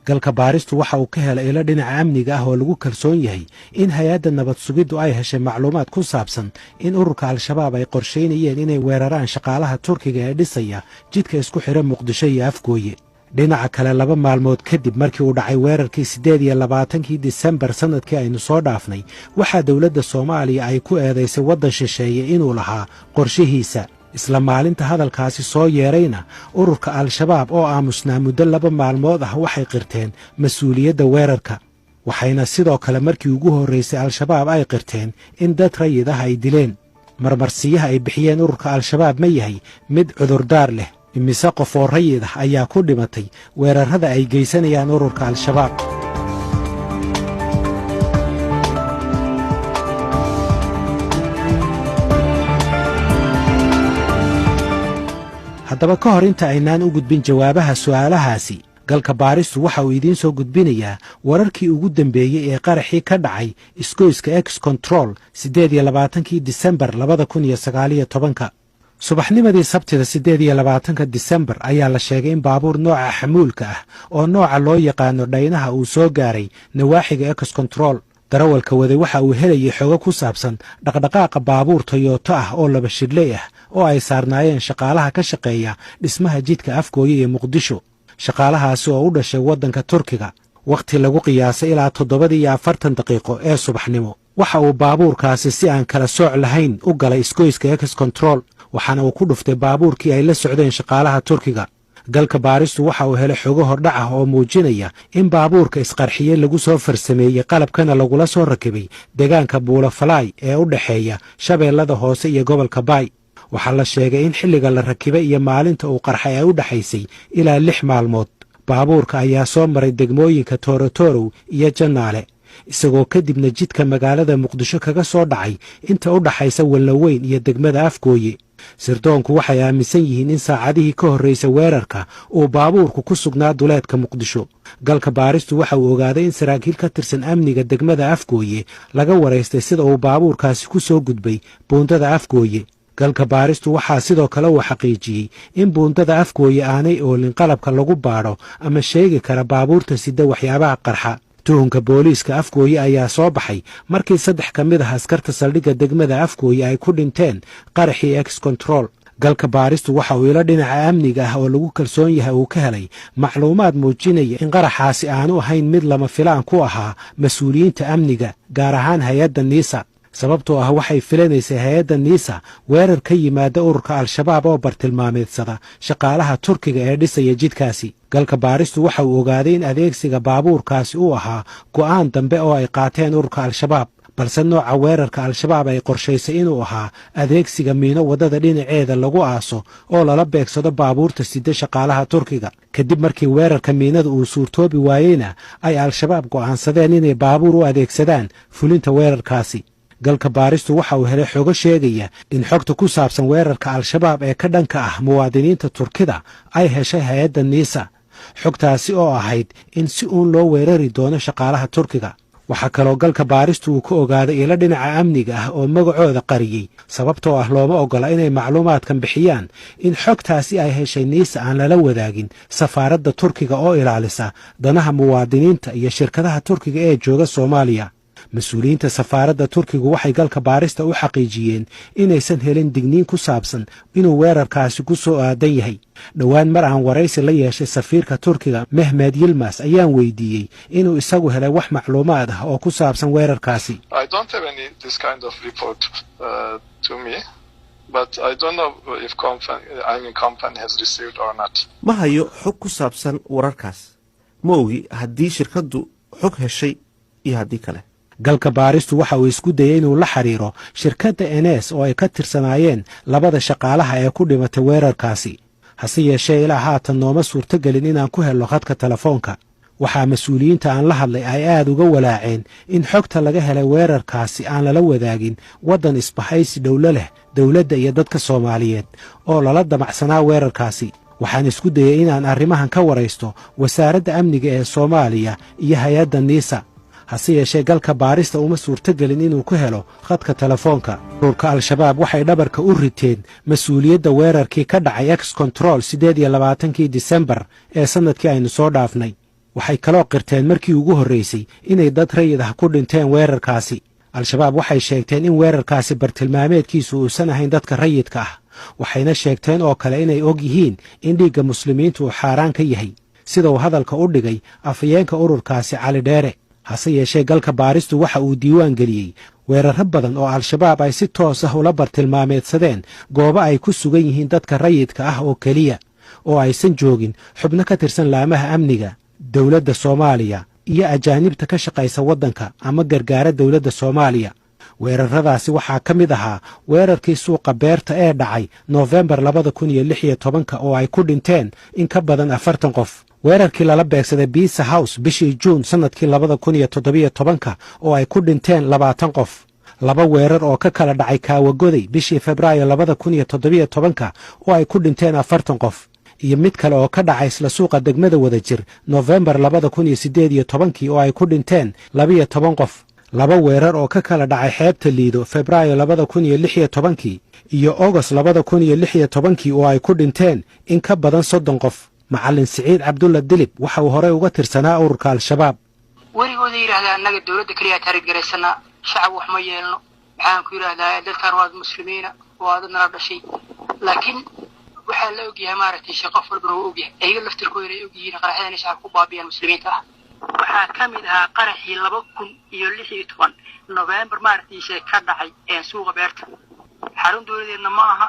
galka baaristu waxa uu ka helay ilo dhinaca amniga ah oo lagu kalsoon yahay in hay'adda nabad sugiddu ay heshay macluumaad ku saabsan in ururka al-shabaab ay qorsheynayeen inay weeraraan shaqaalaha Turkiga ee dhisaya jidka isku xira Muqdisho iyo Afgooye. dhinaca kale 2 maalmood kadib markii uu dhacay weerarkii 28 Disembar sanadkii aynu soo dhaafnay, waxaa dawladda Soomaaliya ay ku eedeysay waddan shisheeye inuu lahaa qorshihiisa. isla maalinta hadalkaasi soo yeerayna ururka al-shabaab oo aamusnaa muddo 2 maalmood ah waxay qirteen mas'uuliyadda weerarka. waxayna sidoo kale markii ugu horreysay al-shabaab ay qirteen in dad rayid ah ay dileen. marmarsiyaha ay bixiyeen ururka al-shabaab ma yahay mid cudurdaar leh. imise qof oo rayid ah ayaa ku dhimatay weerarada ay geysanayaan ururka al-shabaab. haddaba ka hor inta aynaan u gudbin jawaabaha su'aalahaasi, galka baaristu waxa uu idiin soo gudbinayaa wararkii ugu dambeeyey ee qaraxii ka dhacay isgoyska X Control 28 Disembar 2019. subaxnimadii Sabtida 28 Disembar ayaa la sheegay in baabuur nooca xamuulka ah oo nooca loo yaqaano dhaynaha uu soo gaaray nawaaxiga X Control. darawalka waday waxa uu helayay xogo ku saabsan dhaqdhaqaaqa baabuur Toyota ah oo laba shidley ah oo ay saarnaayeen shaqaalaha ka shaqeeya dhismaha jidka Afgooye ee Muqdisho. shaqaalahaasi oo u dhashay waddanka Turkiga. waqti lagu qiyaasay ilaa 7:40 daqiiqo ee subaxnimo, waxa uu baabuurkaasi si aan kala sooc lahayn u galay isgoyska X Control, waxaana uu ku dhuftay baabuurkii ay la socdeen shaqaalaha Turkiga. galka baaristu waxa uu helay xogo hordhac ah oo muujinaya in baabuurka isqarxiyey lagu soo farsameeyey qalabkana lagula soo rakibay deegaanka Buulafalaay ee u dhaxeeya Shabeellada Hoose iyo gobolka Baay. waxaa la sheegay in xilliga la rakibay iyo maalinta uu qarxay ay u dhaxaysay ilaa 6 maalmood. baabuurka ayaa soo maray degmooyinka Toorotorow iyo Janaale, isagoo kadibna jidka magaalada Muqdisho kaga soo dhacay inta u dhaxaysa Wallaweyn iyo degmada Afgooye. sirdoonku waxay aaminsan yihiin in saacadihii ka horreysay weerarka uu baabuurku ku sugnaa duleedka Muqdisho. galka baaristu waxa uu ogaaday in saraakiil ka tirsan amniga degmada Afgooye laga wareystay sida uu baabuurkaasi ku soo gudbay buundada Afgooye. galka baaristu waxaa sidoo kale uu xaqiijiyey in buundada Afgooye aanay oolin qalabka lagu baadho ama sheegi kara baabuurta sida waxyaabaha qarxa. tuhunka booliiska Afgooye ayaa soo baxay markii 3 ka mid ah askarta saldhigga degmada Afgooye ay ku dhinteen qaraxii X Control. galka baaristu waxa uu ilo dhinaca amniga ah oo lagu kalsoon yahay uu ka helay macluumaad muujinaya in qaraxaasi aanu ahayn mid lama filaan ku ahaa mas'uuliyiinta amniga, gaar ahaan hay'adda NISA. sababtoo ah waxay filanaysay hay'adda NISA weerar ka yimaada ururka al-shabaab oo bartilmaameedsada shaqaalaha Turkiga ee dhisaya jidkaasi. galka baaristu waxa uu ogaaday in adeegsiga baabuurkaasi uu ahaa go'aan dambe oo ay qaateen ururka al-shabaab, balse nooca weerarka al-shabaab ay qorshaysay inuu ahaa adeegsiga miino waddada dhinaceeda lagu aaso oo lala beegsado baabuurta sida shaqaalaha Turkiga. kadib markii weerarka miinada uu suurtoobi waayeyna ay al-shabaab go'aansadeen inay baabuur u adeegsadaan fulinta weerarkaasi. galka baaristu waxa uu helay xogo sheegaya in xogta ku saabsan weerarka al-shabaab ee ka dhanka ah muwaadiniinta Turkida ay heshay hay'adda NISA. xogtaasi oo ahayd in si uun loo weerari doono shaqaalaha Turkiga. waxaa kaloo galka baaristu uu ka ogaaday ilo dhinaca amniga ah oo magacooda qariyey, sababtoo ah looma ogola inay macluumaadkan bixiyaan in xogtaasi ay heshay NISA aan lala wadaagin safaaradda Turkiga oo ilaalisa danaha muwaadiniinta iyo shirkadaha Turkiga ee jooga Soomaaliya. mas-uuliyiinta safaaradda Turkigu waxay galka baarista u xaqiijiyeen inaysan helin digniin ku saabsan inuu weerarkaasi ku soo aadan yahay. dhowaan mar aan waraysi la yeeshay safiirka Turkiga Mehmet Yilmaz ayaan weydiiyey inuu isagu helay wax macluumaad ah oo ku saabsan weerarkaasi. I don't have any this kind of report to me, but I don't know if company has received or not. ma hayo xog ku saabsan wararkaas. ma ogi haddii shirkaddu xog heshay iyo haddii kale. galka baaristu waxa uu isku dayay inuu la xiriiro shirkadda NS oo ay ka tirsanaayeen 2 shaqaalaha ee ku dhimatay weerarkaasi. hase yeeshee ilaa haatan nooma suurtagelin inaan ku helno khadka telefoonka. waxaa mas-uuliyiinta aan la hadlay ay aad uga walaaceen in xogta laga helay weerarkaasi aan lala wadaagin waddan isbahaysi dhowlo leh dawladda iyo dadka Soomaaliyeed oo lala damacsanaa weerarkaasi. waxaan isku dayay inaan arrimahan ka waraysto wasaaradda amniga ee Soomaaliya iyo hay'adda NISA. hase yeeshee galka baarista uma suurtagelin inuu ku helo khadka telefoonka. ururka al-shabaab waxay dhabarka u riteen mas'uuliyadda weerarkii ka dhacay X Control 28 Disembar ee sanadkii aynu soo dhaafnay. waxay kaloo qirteen markii ugu horraysay inay dad rayid ah ku dhinteen weerarkaasi. al-shabaab waxay sheegteen in weerarkaasi bartilmaameedkiisu uusan ahayn dadka rayidka ah, waxayna sheegteen oo kale inay og yihiin in dhiigga muslimiintu uu xaaraan ka yahay, sida uu hadalka u dhigay afhayeenka ururkaasi Cali Dheere. hase yeeshee galka baaristu waxa uu diiwaan geliyey weerarro badan oo al-shabaab ay si toos ah ula bartilmaameedsadeen goobo ay ku sugan yihiin dadka rayidka ah oo keliya, oo aysan joogin xubno ka tirsan laamaha amniga, dowladda Soomaaliya iyo ajaanibta ka shaqaysa waddanka ama gargaara dowladda Soomaaliya. weerarradaasi waxaa ka mid ahaa weerarkii suuqa beerta ee dhacay Noofembar 2016 oo ay ku dhinteen in ka badan 40 qof. weerarkii lala beegsaday Pizza House bishii Juun sannadkii 2017 oo ay ku dhinteen 20 qof. 2 weerar oo ka kala dhacay Kaawagoday bishii Febraayo 2017 oo ay ku dhinteen 40 qof. iyo mid kale oo ka dhacay isla suuqa degmada Wadajir Noofembar 2018 oo ay ku dhinteen 12 qof. 2 weerar oo ka kala dhacay xeebta Liido Febraayo 2016 iyo August 2016 oo ay ku dhinteen in ka badan 30 qof. Macallin Siciid Cabdulla Dilib waxa uu hore uga tirsanaa ururka al-shabaab. warigooda yiraahdaan annaga dawladda kaliya taariikh gareysana shacab wax ma yeelno, waxaan ku yiraahdaa dadkan waa muslimiina waa dad nala dhashay, laakiin waxaa la ogyahay maaragtay shaqo walba oo ogyahay ayaga laftirkooda ay ogyihiin qaraxyada inay shacab ku baabiyaan muslimiinta ah. waxaa ka mid ahaa qaraxii 2016 November maaragtay ka dhacay suuqa beerta. xarun dawladeedna ma aha,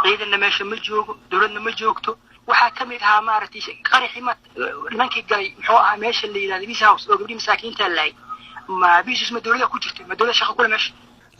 ciidanna meesha ma joogo, dawladna ma joogto. waxaa ka mid ahaa maaragtay qaraxii nimankii galay muxuu ahaa meesha la yiraahdo Pizza House oo gabdhii masaakiinta laay ma biisus ma dawladda ku jirtay, ma dawladda shaqo kula meesha.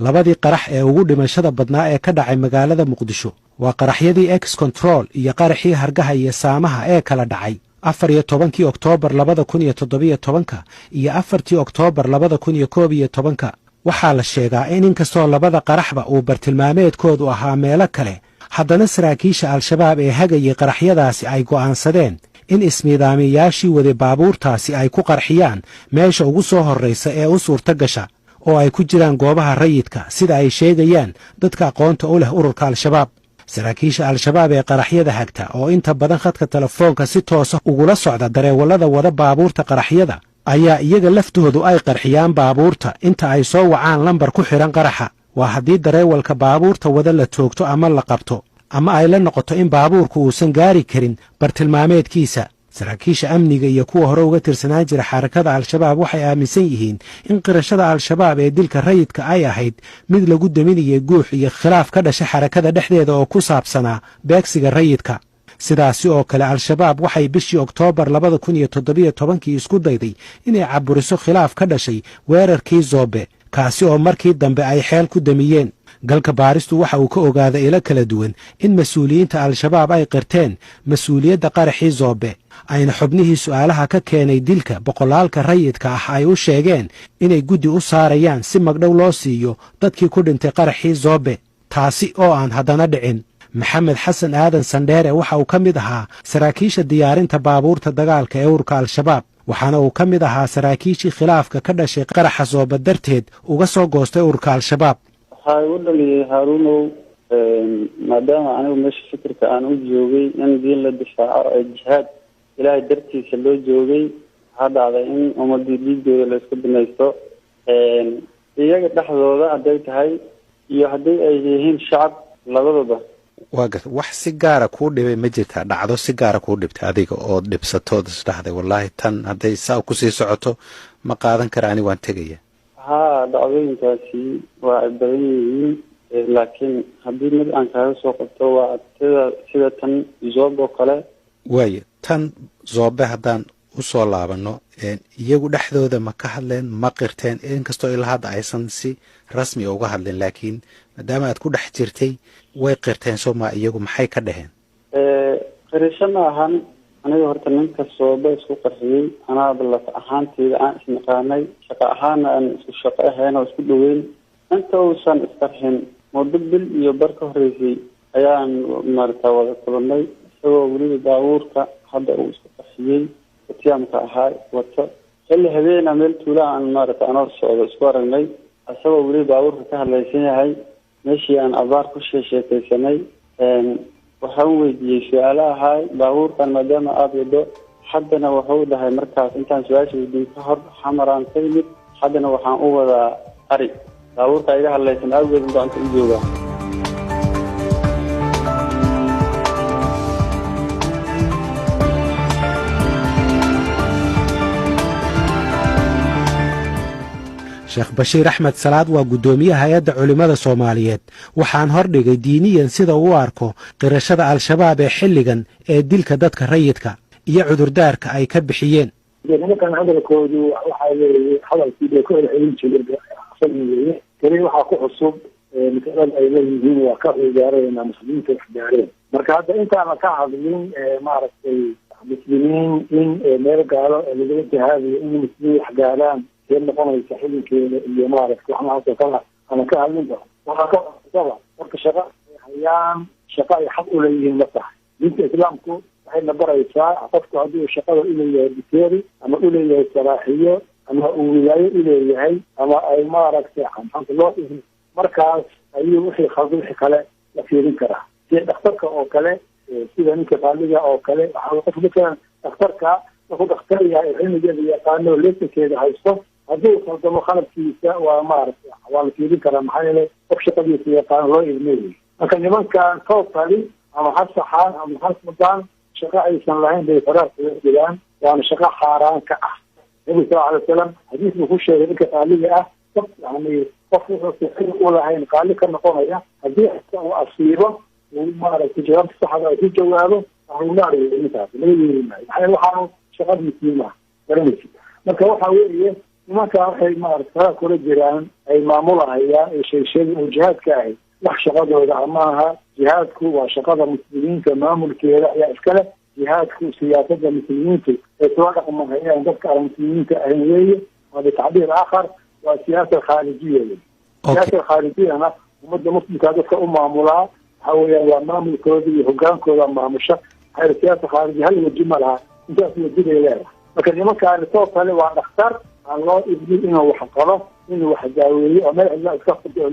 labadii qarax ee ugu dhimashada badnaa ee ka dhacay magaalada Muqdisho waa qaraxyadii X Control iyo qaraxii Hargaha iyo Saamaha ee kala dhacay 14 Oktoobar 2017 iyo 4 Oktoobar 2011. waxaa la sheegaa in inkastoo labada qaraxba uu bartilmaameedkoodu ahaa meelo kale, haddana saraakiisha al-shabaab ee hagayay qaraxyadaasi ay go'aansadeen in ismiidaamiyaashii wada baabuurtaasi ay ku qarxiyaan meesha ugu soo horraysa ee u suurta gasha, oo ay ku jiraan goobaha rayidka sida ay sheegayaan dadka aqoonta u leh ururka al-shabaab. saraakiisha al-shabaab ee qaraxyada hagta oo inta badan khadka telefoonka si toosa ugula socda dareewallada wada baabuurta qaraxyada ayaa iyaga laftoodu ay qarxiyaan baabuurta inta ay soo wacaan lambar ku xihan qaraxa. waa haddii dareewalka baabuurta wada la toogto ama la qabto, ama ay la noqoto in baabuurku uusan gaari karin bartilmaameedkiisa. saraakiisha amniga iyo kuwa hore uga tirsanaan jira xarakada al-shabaab waxay aaminsan yihiin in qirashada al-shabaab ee dilka rayidka ay ahayd mid lagu daminayay guux iyo khilaaf ka dhasha xarakada dhexdeeda oo ku saabsanaa beegsiga rayidka. sidaasi oo kale al-shabaab waxay bishii Oktoobar 2017 isku dayday inay caburiso khilaaf ka dhashay weerarkii Zoobe, kaasi oo markii dambe ay xeel ku damiyeen. galka baaristu waxa uu ka ogaaday ilo kala duwan in mas'uuliyiinta al-shabaab ay qirteen mas'uuliyadda qaraxii Zoobe, ayna xubnihii su'aalaha ka keenay dilka boqolaalka rayidka ah ay u sheegeen inay guddi u saarayaan si magdhow loo siiyo dadkii ku dhintay qaraxii Zoobe, taasi oo aan haddana dhicin. maxamed xasan aadan Sandheere waxa uu ka mid ahaa saraakiisha diyaarinta baabuurta dagaalka ee ururka al-shabaab, waxaana uu ka mid ahaa saraakiishii khilaafka ka dhashay qaraxa Zoobe darteed uga soo goostay ururka al-shabaab. waxaa igu dhaliyay Haaruunow maadaama anigu meesha fikirka aan u joogay in diin la difaaco ee jihaad ilaahay dartiisa loo joogay, waxaa dhacday in ummadii dhiigooda la isku binaysto, iyaga dhexdooda hadday tahay iyo haddii ay yihiin shacab labadaba. wax si gaara kuu dhibay ma jirtaa, dhacdo si gaara kuu dhibtay adiga oo dhibsatood isdhaxday wallaahi tan hadday saa ku sii socoto ma qaadan kara ani waan tegaya? haa, dhacdooyinkaasi waa ay badan yihiin, laakiin haddii mid aan kaaga soo qabto waa sida tan Zoobe oo kale. waayo tan Zoobe haddaan u soo laabano, iyagu dhexdooda ma ka hadleen, ma qirteen? inkastoo ilaa hadda aysan si rasmi uga hadleen, laakiin maadaama aad ku dhex jirtay way qirteen sooma, iyagu maxay ka dhaheen? qirisho ma ahan, aniga horta ninka Zoobe isku qarxiyey anaaba laf ahaanteyda aan isnaqaanay, shaqo ahaana aan isku shaqo ahayn oo isku dhaweyn. inta uusan isqarxin muddo bil iyo bar ka horreysay ayaan maaragtaa wada kulannay, isagoo weliba baabuurka hadda uu isku qarxiyey tiyaamka ahaa wato. xilli habeena meel tuula aan maaragta anoo socdo isku aragnay, isagoo weliba baabuurka ka hadlaysan yahay. meeshii aan abaar ku sheekaysanay, waxaan weydiiyey su-aalo ahaa baabuurkan maadaama aada wado haddana wuxuu dhahay markaas intaan su-aasha weydiin ka hor xamaraan ka yimid haddana waxaan u wadaa ari baabuurka iga hadlaysan awgeed inta u joogaa. sheekh bashiir axmed salaad waa guddoomiyaha hay-adda culimmada soomaaliyeed waxaan hordhigay diiniyan sida uu arko qirashada al-shabaab ee xilligan ee dilka dadka rayidka iyo cudurdaarka ay ka bixiyeen. nimankan hadalkoodu waxaa weeye hadalkii bay ku celcelin jireen keli waxaa ku cusub masalada ay leeyihiin waa ka ciyaareen muslimiinta waxgaareen marka hadda intaana ka hadlin maaragtay muslimiin in meel gaalo lagala jihaadayo in muslimiin waxgaaraan kee noqonaysa xillinkeeda iyo maaragtay waxnahaasoo kala ama ka hadlin karo waxaa ka cusaba marka shaqa ay hayaan shaqa ay xaq u leeyihiin ma tahay diinta islaamku waxayna baraysaa qofku haddii uu shaqada uleeyahay biteeri ama uleeyahay saraaxiyo ama uu wilaayo uleeyahay ama ay maaragtay loo markaas ayuu wixii khaldo wixii kale la fiirin karaa sida dhakhtarka oo kale sida ninka qaaliga oo kale waxaa qof matalan dhakhtarka wuxuu dhakhtar yahay cilmigeeda yaqaano leesankeeda haysto haddii uu khaldamo khaladkiisa waa maaragtay waa la fiirin karaa maxaa yeelay qof shaqadiisa yaqaano loo ilmeeyay marka nimankan tootali ama ha saxaan ama ha sudaan shaqo aysan lahayn bay faraar kaga jiraan waana shaqo xaaraan ka ah nabi sal alay wasalam xadiis buu ku sheegay ninka qaaliga ah yani qof wuxuu xil u lahayn qaali ka noqonaya haddii uu asiibo uu maaragtay jawaabta saxda ay ku jawaabo waxuu naariyay ninkaas laga yeeri maayo maxaa waxaanu shaqadiisii maaha garanaysi marka waxa weeye nimanka waxay maaragtay faraar kula jiraan ay maamulahayaan ee sheegsheegay oo jihaadka ahay wax shaqadooda maaha jihaadku waa shaqada muslimiinta maamulkeeda ayaa iskale jihaadku siyaasada muslimiintu ay soo dhaqmahayaan dadka aan muslimiinta ahayn weeye waa bitacbiir aakhar waa siyaasa khaarijiya wey siyaasa khaarijiyana ummadda muslimkaa dadka u maamulaa waxa weeyaan waa maamulkooda iyo hogaankooda maamusha maxaa siyaasa khaarijiya hal waji ma laha intaas waji bay leedahay marka nimankaani soo kale waa dhakhtar aan loo idmin inuu wax qalo inuu wax daaweeyo oo meel cidla iska furto oo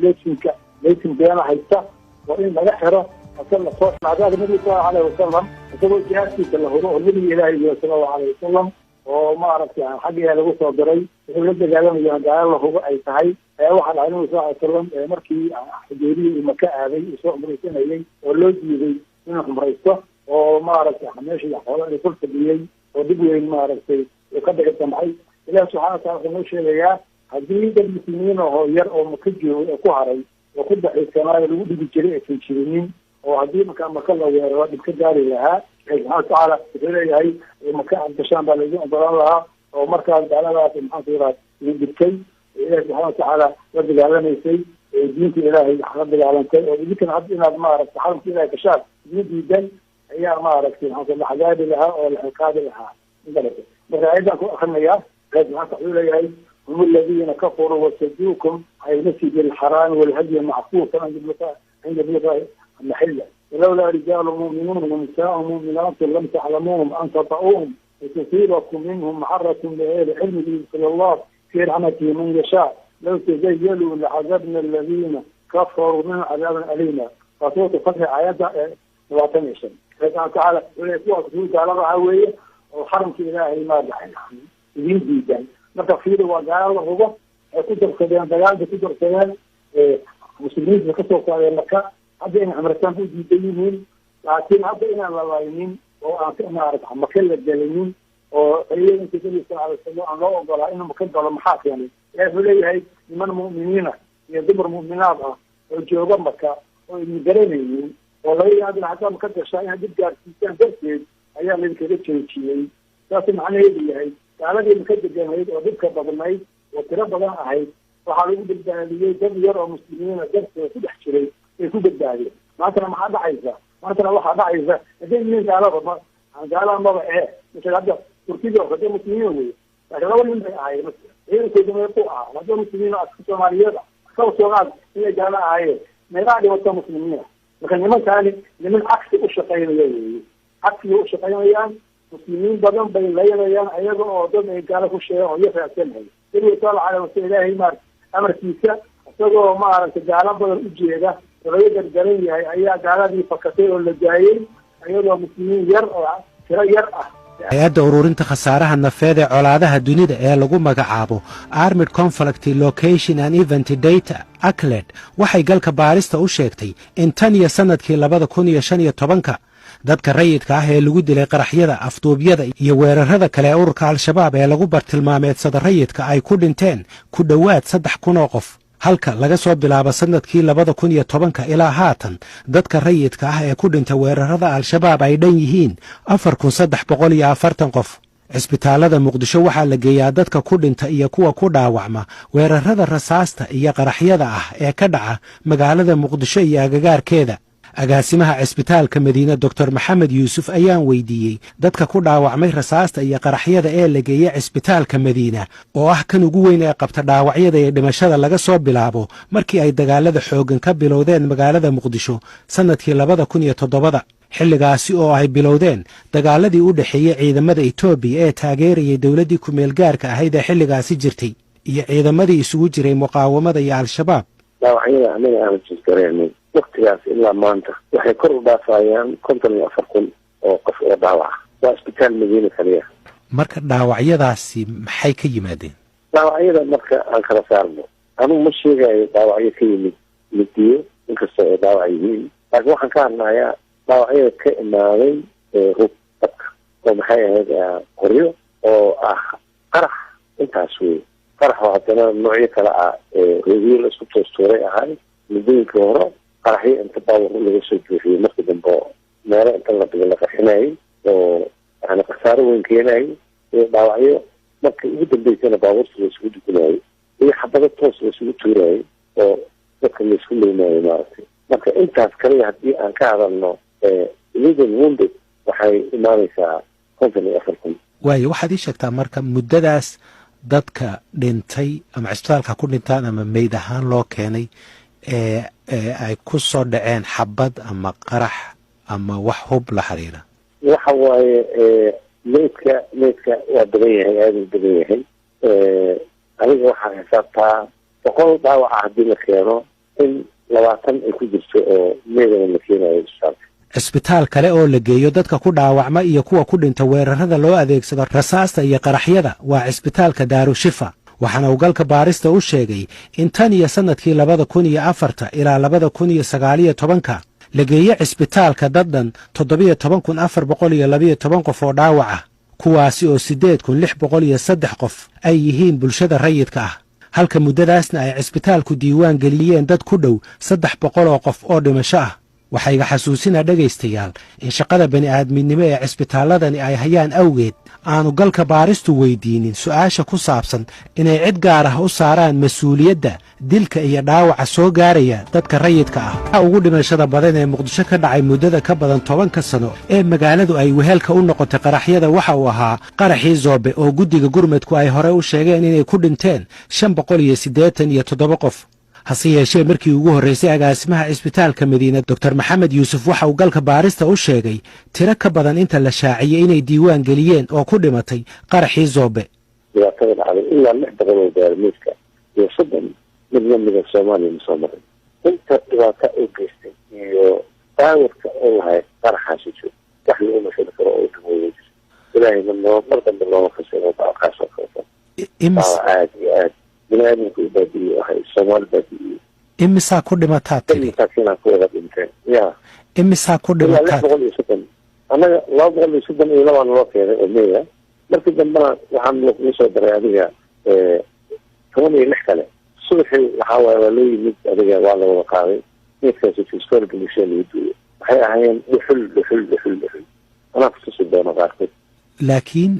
leysin beena haysta waa in laga xiro asal lasoo dhacdaada nabiga sallallahu alayhi wasalam isagoo jihaadkiisa la huro oo nabiga ilaahi iyo sallallahu alayhi wasalam oo maaragtay xaggeeda lagu soo diray wuxuu la dagaalamayo gaalo la hubo ay tahay waxaa dhacay nabiga sallallahu alayhi wasalam markii xudaybiya uu maka aaday uu soo umraysanayay oo loo diiday inuu umraysto oo maaragtay meesha xoolo ay kul fadhiyey oo dib weyn maaragtay uu ka dhigay damcay ilaahi subxaana wataala wuxuu noo sheegayaa haddii dad muslimiin ahoo yar oo maka joogay oo ku haray oo ku daxiisanaayo lagu dhigi jiray aysan jirinin oo haddii maka la weeraro dhib ka gaari lahaa ilahi subxana watacaala wuxuu leeyahay maka abdashaan baa laidin ogolaan lahaa oo markaas gaaladaas maxaanku yidhaha idin dhibtay ilahi subxana watacaala la dagaalamaysay diinta ilaahay la dagaalantay oo idinkan hadda inaad maaragtay xaramka ilahay gashaan idin diidan ayaa maaragtay maxaanku la xagaabi lahaa oo la xilqaadi lahaa marka ayadan ku akrinayaa ilahi subxana wuxuu leeyahay هم الذين كفروا وصدوكم عن المسجد الحرام والهدي معكوفا عند بلغ المحله ولولا رجال مؤمنون ونساء مؤمنات لم تعلموهم ان تطؤوهم وتصيبكم منهم معرة بغير علم صلى الله في رحمته من يشاء لو تزيلوا لعذبنا الذين كفروا من عذابا اليما فصوت فتح ايات 17 فقال تعالى ويقول تعالى عويه وحرم الهي ما دحين جدا marka fiiri waa gaalo la hubo ay ku darsadeen dagaalka ku darsadeen muslimiinta ka soo qaadeen marka hadda in amritaan u diidan yihiin laakiin hadda inaan la laynin oo aan ka maaragtay maka la gelinin oo ayeenka sallallahu alayhi wasallam aan loo ogolaa inuu maka galo maxaa keenay wuxuu leeyahay niman mu'miniina iyo dumar mu'minaad ah oo jooga maka oo idin garanaynin oo laga yaabo hadda maka gashaa in dib gaarsiisaan darteed ayaa lidinkaga joojiyey taas macnaheedu yahay gaaladii maka deganayd oo dhibka badnayd oo tiro badan ahayd waxaa lagu badbaadiyey dad yar oo muslimiina dartooda ku dhex jiray ay ku badbaadeen maantana maxaa dhacaysa maantana waxaa dhacaysa hadday yihiin gaalada gaalaha maba misal hadda turkida oo hadda muslimiina wey laakiin laba nin bay ahaayeen ciidankooda meequ ah hadda muslimiina aska soomaaliyeed kaba soogaad inay gaalo ahaayeen meeqaa dhibata muslimiina marka nimankaani niman cagsi u shaqaynaya weeye cagsigay u shaqaynayaan muslimiin badan bay laynayaan ayaga oo dad ay gaalo ku sheegaan oo iyo raacsanhay nabiga sallallahu alayhi wasallam ilaahay amarkiisa isagoo maaragtay gaalo badan u jeeda oo laga gargaran yahay ayaa gaaladii fakatay oo la daayay ayadoo muslimiin yar oo tiro yar ah hay-adda ururinta khasaaraha nafeed ee colaadaha dunida ee lagu magacaabo Armed Conflict Location and Event Data ACLED waxay galka baarista u sheegtay in tan iyo sanadkii 2015 dadka rayidka ah ee lagu dilay qaraxyada, afduubyada iyo weerarada kale ee ururka Al-Shabaab ee lagu bartilmaameedsada rayidka ay ku dhinteen ku dhowaad 3,000 oo qof. halka laga soo bilaabo sanadkii 2010 ilaa haatan dadka rayidka ah ee ku dhintay weerarada Al-Shabaab ay dhan yihiin 4,340 qof. cisbitaalada Muqdisho waxaa la geeyaa dadka ku dhinta iyo kuwa ku dhaawacma weerarada rasaasta iyo qaraxyada ah ee ka dhaca magaalada Muqdisho iyo agagaarkeeda. agaasimaha cisbitaalka Madiina Dr. Maxamed Yuusuf ayaan weydiiyey dadka ku dhaawacmay rasaasta iyo qaraxyada ee la geeyay cisbitaalka Madiina oo ah kan ugu weyn ee qabta dhaawacyada iyo dhimashada laga soo bilaabo markii ay dagaalada xoogan ka bilowdeen magaalada Muqdisho sanadkii 2007 xilligaasi oo ay bilowdeen dagaaladii u dhaxeeyay ciidamada Itoobiya ee taageerayay dawladii ku meel gaarka ahayd ee xilligaasi jirtay iyo ciidamadii isugu jiray muqaawamada iyo Al-Shabaab. dhaawacyada anaga aan jirnay waqtigaas ilaa maanta waxay kor u dhaafayaan 54,000 oo qof oo dhaawac waa isbitaal Madiina kaliya. marka dhaawacyadaasi maxay ka yimaadeen? dhaawacyada marka aan kala saarno anigu ma sheegayo dhaawacyo ka yimid midiyo inkastoo ay dhaawac yihiin, laakiin waxaan ka hadlayaa dhaawacyada ka imaaday hub dadka oo maxay ahayd qoryo oo ah qarax. intaas wey qarax oo haddana noocyo kale ah reediyo la isku toostuuray ahay muddooyinkii hore qaraxyo inta baawar laga soo buuxiyey markii dambe meelo inta la dhigo la qarxinayay oo yani khasaaro weyn keenayay iyo dhaawacyo markii ugu dambeysana baabuurta la isugu dugunayay iyo xabado toos la isugu tuurayay oo dadka la isku leynayay maaragtay. marka intaas kaliya haddii aan ka hadalno illegal wounded waxay imaanaysaa 54,000. waayo waxaad ii sheegtaa marka muddadaas dadka dhintay ama cisbitaalka ku dhintaan ama meyd ahaan loo keenay ee ay ku soo dhaceen xabad ama qarax ama wax hub la xiriira. waxa waaye meydka waa badan yahay aad u badan yahay. adiga waxaa xisaabtaa 100 dhaawaca haddii la keeno in 20 ay ku jirto oo meydana la keenayo cisbitaalka. cisbitaal kale oo la geeyo dadka ku dhaawacma iyo kuwa ku dhinta weerarada loo adeegsado rasaasta iyo qaraxyada waa cisbitaalka Daarushifa. waxaana uu galka baarista u sheegay in tan iyo sanadkii 2004 ilaa 2019 la geeyay cisbitaalka daddan 17,412 qof oo dhaawac ah, kuwaasi oo 8,603 qof ay yihiin bulshada rayidka ah, halka muddadaasna ay cisbitaalku diiwaan geliyeen dad ku dhow 300 oo qof oo dhimasho ah. waxayga xasuusinaa dhegaystayaal in shaqada bani'aadminimo ee cisbitaaladani ay hayaan awgeed aanu galka baaristu weydiinin su'aasha ku saabsan inay cid gaar ah u saaraan mas-uuliyadda dilka iyo dhaawaca soo gaaraya dadka rayidka ah. waxaa ugu dhimashada badan ee Muqdisho ka dhacay muddada ka badan 10 sano ee magaaladu ay wehelka u noqotay qaraxyada waxa uu ahaa qaraxii Zoobe oo guddiga gurmadku ay hore u sheegeen inay ku dhinteen 587 qof. hase yeeshee markii ugu horreysay agaasimaha cisbitaalka Madiina Dr. Maxamed Yuusuf waxa uu galka baarista u sheegay tiro ka badan inta la shaaciyay inay diiwaan geliyeen oo ku dhimatay qaraxii Zoobe. dhibaatada dhacday ilaa 600 oo gaarmiiska iyo 30 midnimada Soomaaliya musammaray inta dhibaato u geystay iyo daawirka oo lahayd qaraxaasi jiro wax lagu mashaqo karo oo dawladda ilaahay mar dambe loo fasiro baaqaas oo kale. aad binaadamku badii waxay Soomaali badii imisa ku dhimataa tiri imisa ku dhimataa anaga 232 loo keenay oo meeya markii dambana waxaan loo soo daray adiga 16 kale subaxii waxa waa loo yimid adiga waa la wada qaaday midkaas iskool bulshada lagu duuyo waxay ahaayeen dhuxul ana ku soo doona qaarkood. laakiin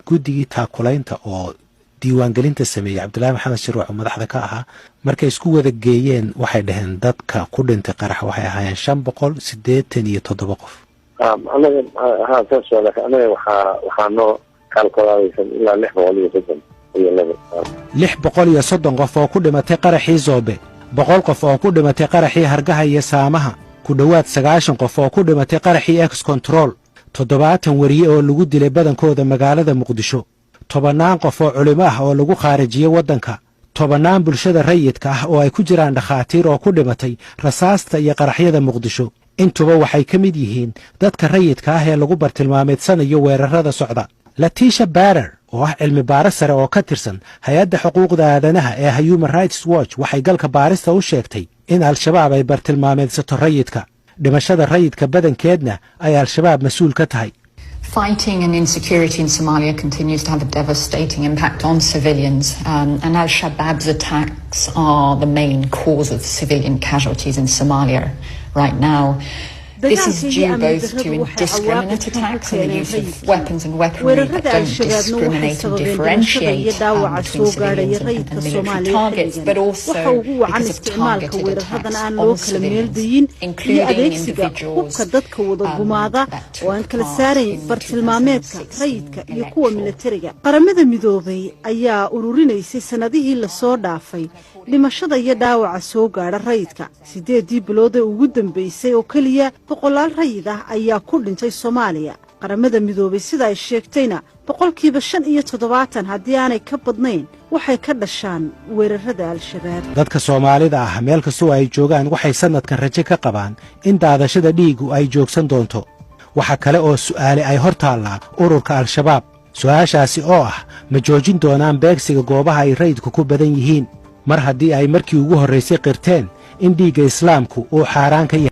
guddigii taakulaynta oo diiwaangelinta sameeyay Cabdullaahi Maxamed Shirwac oo madaxda ka ahaa markay isku wada geeyeen waxay dhaheen dadka ku dhintay qarax waxay ahaayeen 587 qof. anaga taas anaga waxaa noo kalkulaysan ilaa 630 qof oo ku dhimatay qaraxii Zoobe, 100 qof oo ku dhimatay qaraxii Hargaha iyo Saamaha, ku dhowaad 90 qof oo ku dhimatay qaraxii Ex Control, 70 wariye oo lagu dilay badankooda magaalada Muqdisho, 10 qof oo culimo ah oo lagu khaarijiyay waddanka, 10 bulshada rayidka ah oo ay ku jiraan dhakhaatiir oo ku dhimatay rasaasta iyo qaraxyada Muqdisho, intuba waxay ka mid yihiin dadka rayidka ah ee lagu bartilmaameedsanayo weerarada socda. Letitia Barer oo ah cilmi baaris sare oo ka tirsan hay-adda xuquuqda aadanaha ee Human Rights Watch waxay galka baarista u sheegtay in al-shabaab ay bartilmaameedsato rayidka. dhimashada rayidka badankeedna ay al-shabaab mas-uul ka tahay. Fighting and insecurity in Somalia continues to have a devastating impact on civilians, and al-Shabaab's attacks are the main cause of civilian casualties in Somalia right now. This is due both to indiscriminate attacks and the use of weapons and weaponry that don't discriminate and differentiate between civilians and military targets, but also because of targeted attacks on civilians, including individuals that kala saarayn bartilmaameedka rayidka iyo kuwa militariga. Qaramada Midoobay ayaa ururinaysay sanadihii la soo dhaafay dhimashada iyo dhaawaca soo gaadha rayidka. 8 bilood ugu dambeysay oo kaliya boqolaal rayid ah ayaa ku dhintay Soomaaliya. Qaramada Midoobay sida ay sheegtayna 75% haddii aanay ka badnayn waxay ka dhashaan weerarada al-shabaab. dadka Soomaalida ah meel kastoo ay joogaan waxay sanadkan rajo ka qabaan in daadashada dhiigu ay joogsan doonto. waxa kale oo su'aale ay hortaallaa ururka al-shabaab. su'aashaasi oo ah ma joojin doonaan beegsiga goobaha ay rayidku ku badan yihiin mar haddii ay markii ugu horreysay qirteen in dhiigga islaamku uu xaaraan ka yahay.